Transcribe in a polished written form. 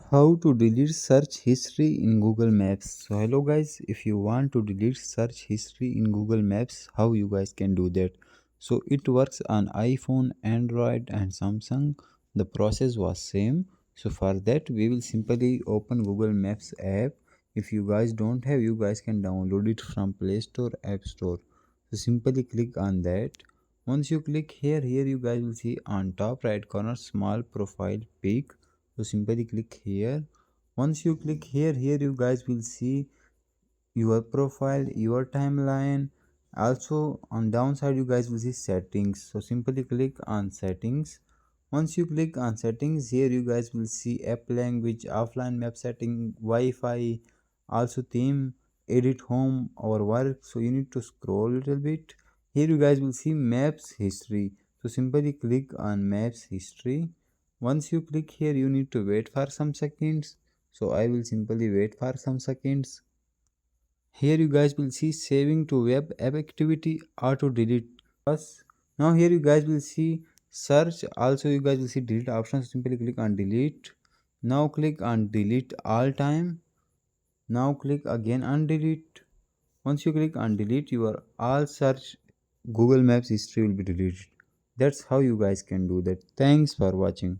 How to delete search history in Google Maps. So hello guys, if you want to delete search history in Google Maps, how you guys can do that? So it works on iPhone, Android and Samsung. The process was same. So for that we will simply open Google Maps app. If you guys don't have, you guys can download it from Play Store, App Store. So simply click on that. Once you click here you guys will see on top right corner small profile pic. So simply click here. Once you click here you guys will see your profile, your timeline. Also on downside you guys will see settings. So simply click on settings. Once you click on settings, here you guys will see app language, offline map setting, Wi-Fi, also theme, edit home or work. So you need to scroll a little bit. Here you guys will see maps history. So simply click on maps history. Once you click here, you need to wait for some seconds. So I will simply wait for some seconds. Here you guys will see saving to web app activity auto delete us. Now here you guys will see search, also you guys will see delete option. Simply click on delete. Now click on delete all time. Now click again on delete. Once you click on delete, your all search Google Maps history will be deleted. That's how you guys can do that. Thanks for watching.